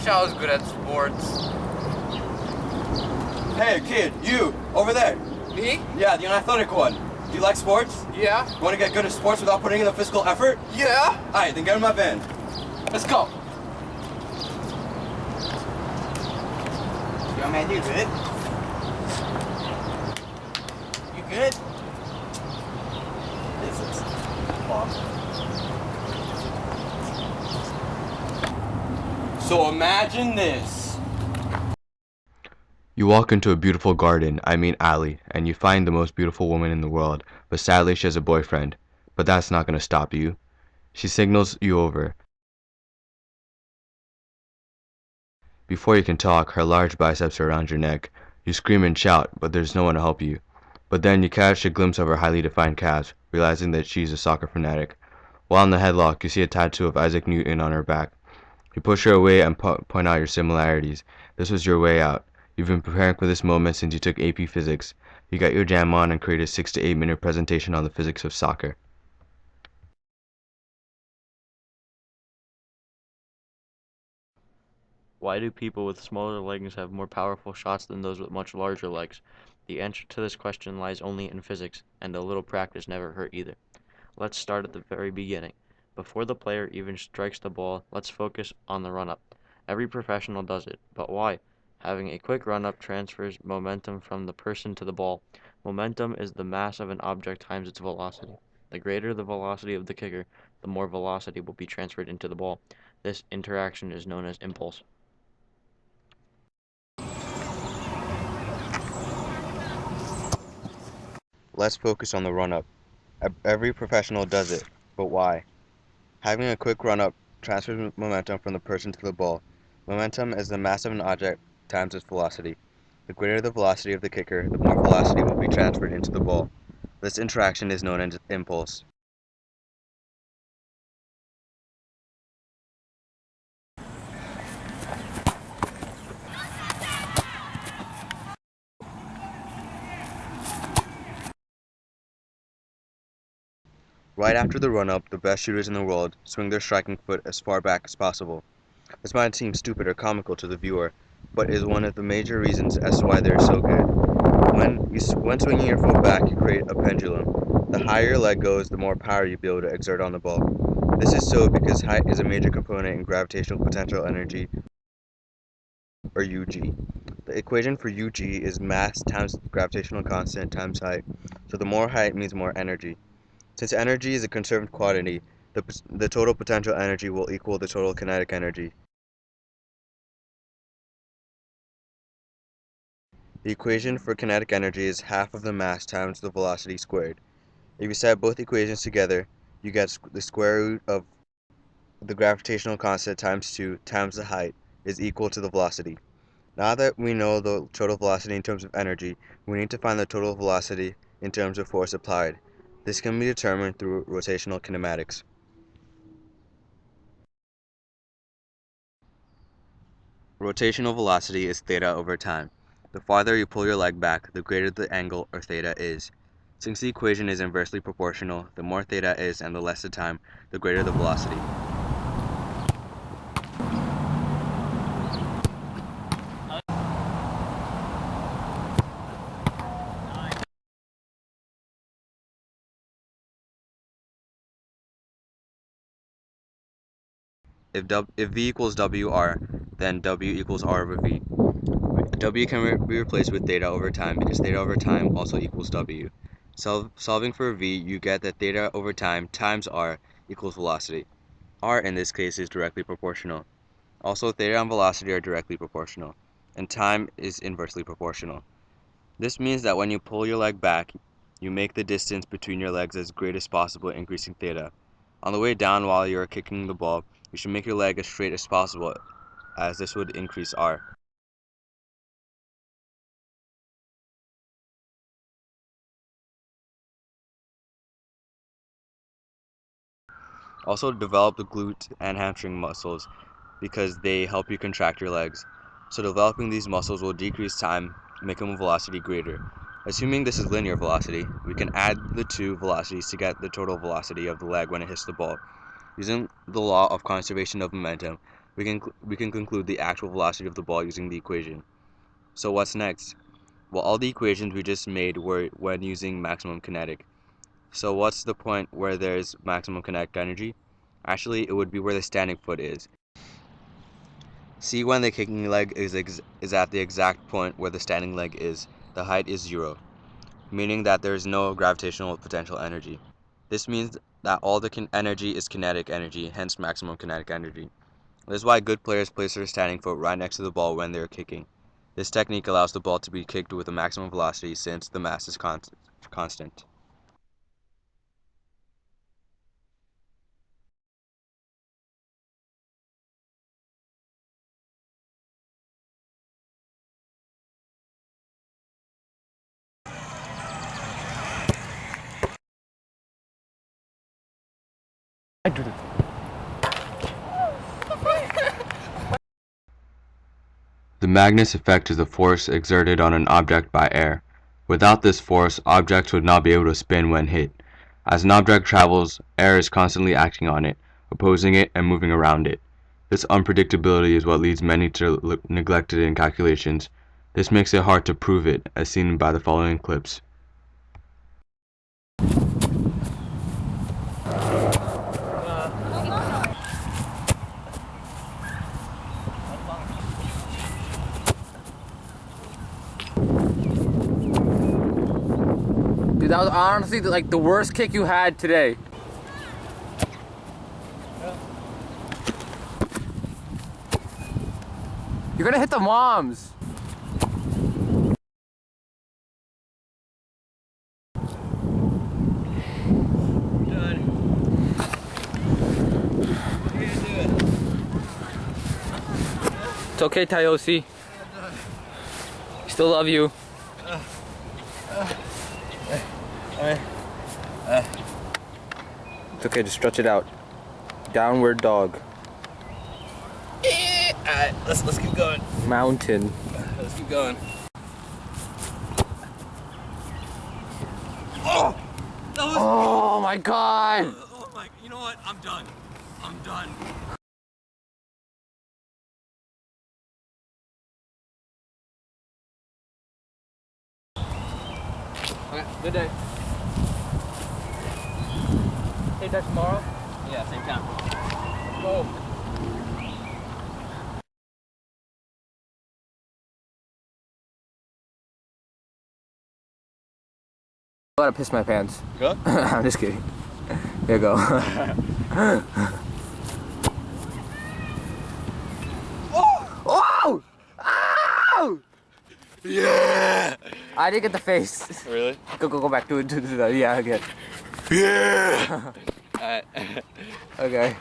wish I was good at sports. Hey, kid, you, over there. Me? Yeah, the unathletic one. Do you like sports? Yeah. You want to get good at sports without putting in the physical effort? Yeah. Alright, then get in my van. Let's go. Yo, man, you good? You good? This is fun. So imagine this. You walk into a beautiful garden, alley, and you find the most beautiful woman in the world, but sadly she has a boyfriend. But that's not going to stop you. She signals you over. Before you can talk, her large biceps are around your neck. You scream and shout, but there's no one to help you. But then you catch a glimpse of her highly defined calves, realizing that she's a soccer fanatic. While in the headlock, you see a tattoo of Isaac Newton on her back. You push her away and point out your similarities. This was your way out. You've been preparing for this moment since you took AP Physics. You got your jam on and created a 6 to 8 minute presentation on the physics of soccer. Why do people with smaller legs have more powerful shots than those with much larger legs? The answer to this question lies only in physics, and a little practice never hurt either. Let's start at the very beginning. Before the player even strikes the ball, let's focus on the run-up. Every professional does it, but why? Having a quick run-up transfers momentum from the person to the ball. Momentum is the mass of an object times its velocity. The greater the velocity of the kicker, the more velocity will be transferred into the ball. This interaction is known as impulse. Let's focus on the run-up. Every professional does it, but why? Having a quick run-up transfers momentum from the person to the ball. Momentum is the mass of an object times its velocity. The greater the velocity of the kicker, the more velocity will be transferred into the ball. This interaction is known as impulse. Right after the run-up, the best shooters in the world swing their striking foot as far back as possible. This might seem stupid or comical to the viewer, but is one of the major reasons as to why they're so good. When swinging your foot back, you create a pendulum. The higher your leg goes, the more power you'll be able to exert on the ball. This is so because height is a major component in gravitational potential energy, or UG. The equation for UG is mass times gravitational constant times height, so the more height means more energy. Since energy is a conserved quantity, the total potential energy will equal the total kinetic energy. The equation for kinetic energy is half of the mass times the velocity squared. If you set both equations together, you get the square root of the gravitational constant times 2 times the height is equal to the velocity. Now that we know the total velocity in terms of energy, we need to find the total velocity in terms of force applied. This can be determined through rotational kinematics. Rotational velocity is theta over time. The farther you pull your leg back, the greater the angle, or theta, is. Since the equation is inversely proportional, the more theta is and the less the time, the greater the velocity. If V equals WR, then W equals R over V. W can be replaced with theta over time because theta over time also equals W. Solving for V, you get that theta over time times R equals velocity. R in this case is directly proportional. Also, theta and velocity are directly proportional, and time is inversely proportional. This means that when you pull your leg back, you make the distance between your legs as great as possible, increasing theta. On the way down while you are kicking the ball, you should make your leg as straight as possible, as this would increase R. Also, develop the glute and hamstring muscles because they help you contract your legs. So developing these muscles will decrease time, making velocity greater. Assuming this is linear velocity, we can add the two velocities to get the total velocity of the leg when it hits the ball. Using the law of conservation of momentum, we can conclude the actual velocity of the ball using the equation. So what's next? Well, all the equations we just made were when using maximum kinetic. So what's the point where there's maximum kinetic energy? Actually, it would be where the standing foot is. See, when the kicking leg is at the exact point where the standing leg is, the height is 0, meaning that there is no gravitational potential energy. This means that all the energy is kinetic energy, hence maximum kinetic energy. This is why good players place their standing foot right next to the ball when they're kicking. This technique allows the ball to be kicked with a maximum velocity since the mass is constant. The Magnus Effect is a force exerted on an object by air. Without this force, objects would not be able to spin when hit. As an object travels, air is constantly acting on it, opposing it, and moving around it. This unpredictability is what leads many to neglect it in calculations. This makes it hard to prove it, as seen by the following clips. Dude, that was honestly like the worst kick you had today. You're gonna hit the moms. It's okay, Toyosi. Still love you. It's okay, just stretch it out. Downward dog. Alright, let's keep going. Mountain. Let's keep going. Oh! That was... Oh my god! Oh my... You know what? I'm done. I'm done. Okay, good day. Hey, that tomorrow? Yeah, same time. Go. I gotta piss my pants. Go? I'm just kidding. Here you go. Oh! Ow! Yeah! I didn't get the face. Really? Go back to the yeah, again. Yeah! Alright. Okay.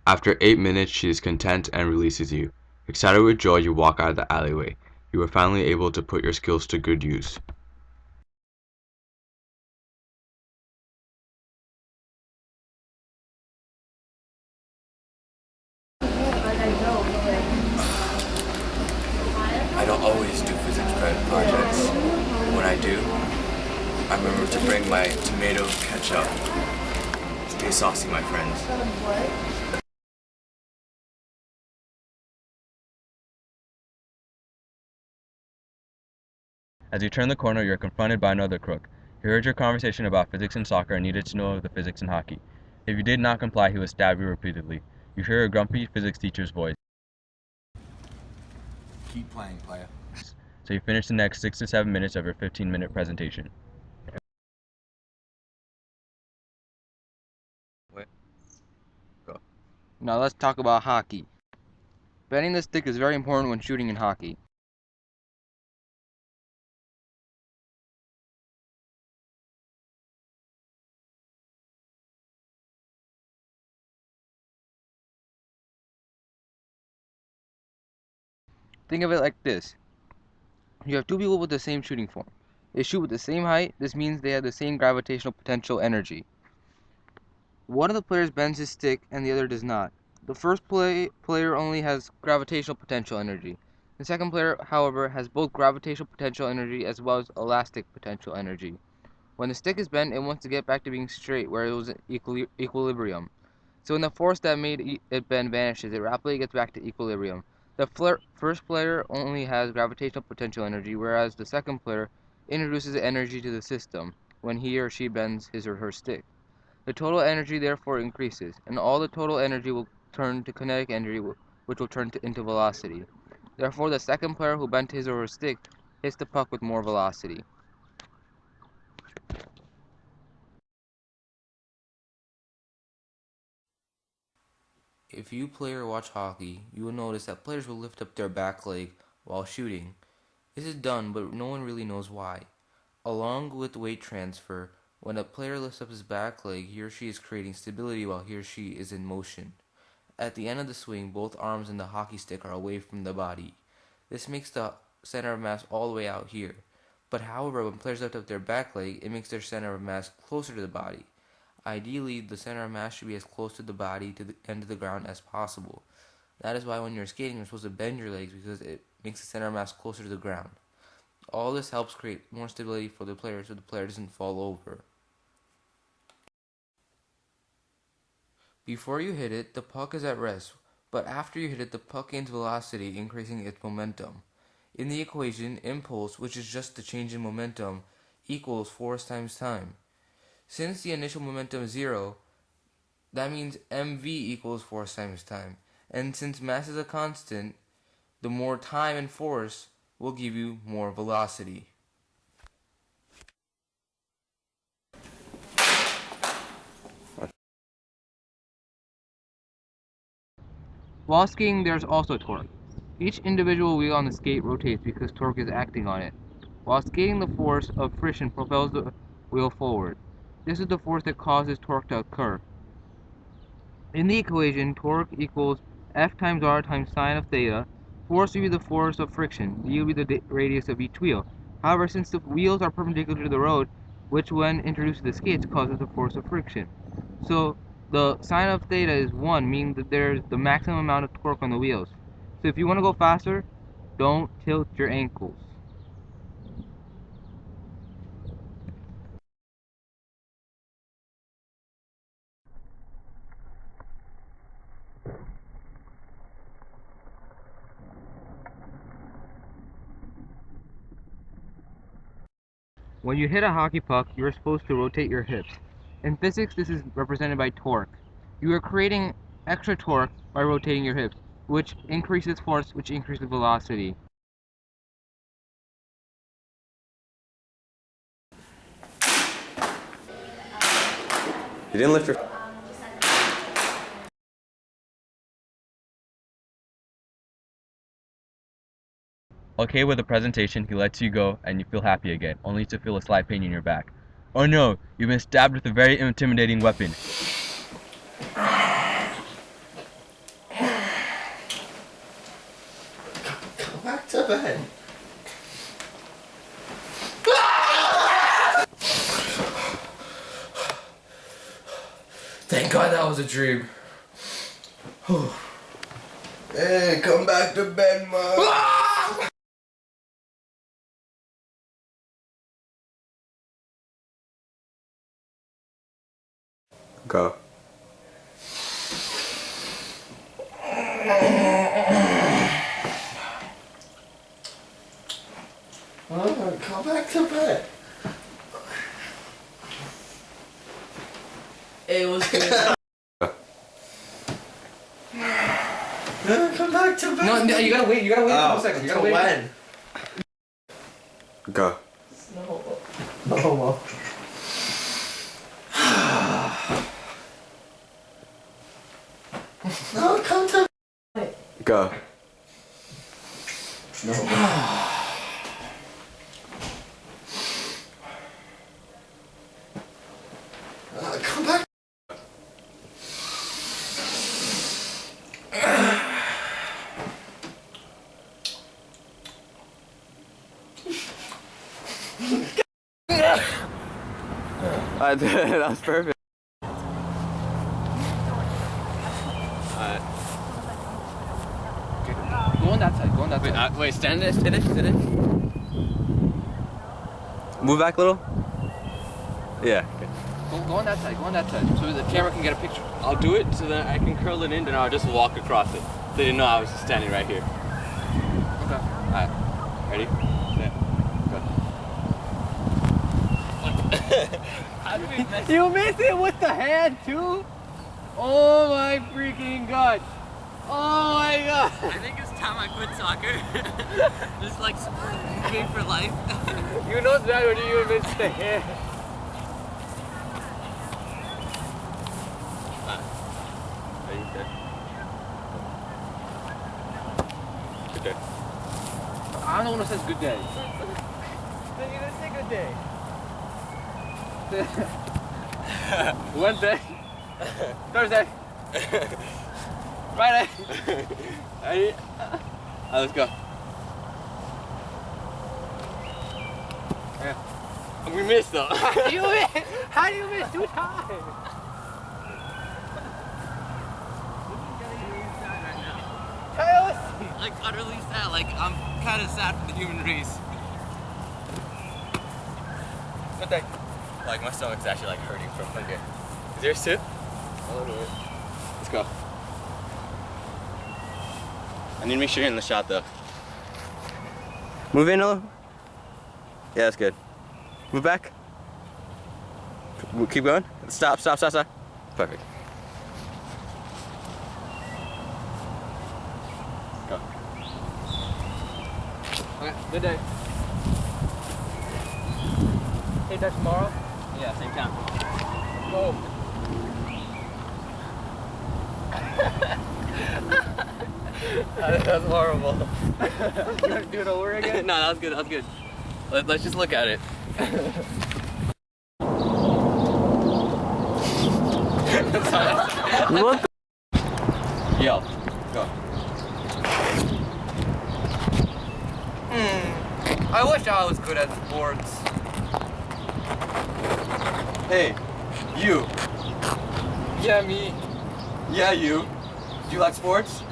After 8 minutes, she is content and releases you. Excited with joy, you walk out of the alleyway. You are finally able to put your skills to good use. I don't always do physics projects. When I do, I remember to bring my tomato ketchup. Stay saucy, my friends. As you turn the corner, you are confronted by another crook. He heard your conversation about physics and soccer and needed to know the physics in hockey. If you did not comply, he would stab you repeatedly. You hear a grumpy physics teacher's voice. Keep playing, player. So you finish the next 6 to 7 minutes of your 15-minute presentation. Now let's talk about hockey. Bending the stick is very important when shooting in hockey. Think of it like this. You have two people with the same shooting form. They shoot with the same height. This means they have the same gravitational potential energy. One of the players bends his stick and the other does not. The first player only has gravitational potential energy. The second player, however, has both gravitational potential energy as well as elastic potential energy. When the stick is bent, it wants to get back to being straight where it was in equilibrium. So when the force that made it bend vanishes, it rapidly gets back to equilibrium. The first player only has gravitational potential energy, whereas the second player introduces energy to the system when he or she bends his or her stick. The total energy therefore increases, and all the total energy will turn to kinetic energy, which will turn into velocity. Therefore, the second player who bent his or her stick hits the puck with more velocity. If you play or watch hockey, you will notice that players will lift up their back leg while shooting. This is done, but no one really knows why. Along with weight transfer, when a player lifts up his back leg, he or she is creating stability while he or she is in motion. At the end of the swing, both arms and the hockey stick are away from the body. This makes the center of mass all the way out here. But however, when players lift up their back leg, it makes their center of mass closer to the body. Ideally, the center of mass should be as close to the body and to the ground as possible. That is why when you're skating, you're supposed to bend your legs because it makes the center of mass closer to the ground. All this helps create more stability for the player so the player doesn't fall over. Before you hit it, the puck is at rest, but after you hit it, the puck gains velocity, increasing its momentum. In the equation, impulse, which is just the change in momentum, equals force times time. Since the initial momentum is 0, that means mv equals force times time. And since mass is a constant, the more time and force will give you more velocity. While skating, there's also torque. Each individual wheel on the skate rotates because torque is acting on it. While skating, the force of friction propels the wheel forward. This is the force that causes torque to occur. In the equation, torque equals F times R times sine of theta. Force will be the force of friction. D will be the radius of each wheel. However, since the wheels are perpendicular to the road, which when introduced to the skates causes the force of friction. So the sine of theta is 1, meaning that there's the maximum amount of torque on the wheels. So if you want to go faster, don't tilt your ankles. When you hit a hockey puck, you are supposed to rotate your hips. In physics, this is represented by torque. You are creating extra torque by rotating your hips, which increases force, which increases velocity. You didn't lift your... Okay with the presentation, he lets you go and you feel happy again, only to feel a slight pain in your back. Oh no, you've been stabbed with a very intimidating weapon. Go back to bed. Thank God that was a dream. Hey, come back to bed, Mom. Go. Oh, come back to bed. It was good. Come back to bed. No, you gotta wait. You gotta wait Oh, a second. You gotta till wait. when? Go. No, Mom. No, come to Go. No. Come back. I did. That was perfect. Go on that side. Go on that side. Wait, stand it, sit it. Move back a little. Yeah. Okay. Go on that side. Go on that side, so the camera can get a picture. I'll do it so that I can curl it in, and I'll just walk across it. They didn't know I was just standing right here. Okay. Alright. Ready? Yeah. Go. You missed it with the hand too? Oh my freaking god! Oh my god! I think it's time I quit soccer. Just like game for life. You know that when you missed the hand. Ready? Good. Good. I'm the one who says good day. Then you didn't say good day. Wednesday. Thursday. Friday. Ready? Let's go. Yeah. We missed though. You miss? How do you miss 2 times? Toyosi! Like utterly sad. Like I'm kind of sad for the human race. Good day. Like my stomach's actually like hurting from hunger. Is yours too? Let's go. I need to make sure you're in the shot though. Move in a little. Yeah, that's good. Move back. Keep going. Stop. Perfect. Go. Okay, good day. Hey, that's tomorrow? Yeah, same time. Go. That's horrible. You want to do it over again? No, that was good. That was good. Let's just look at it. What the? Yell. Go. I wish I was good at sports. Hey, you. Yeah, me. Yeah, you. Do you like sports?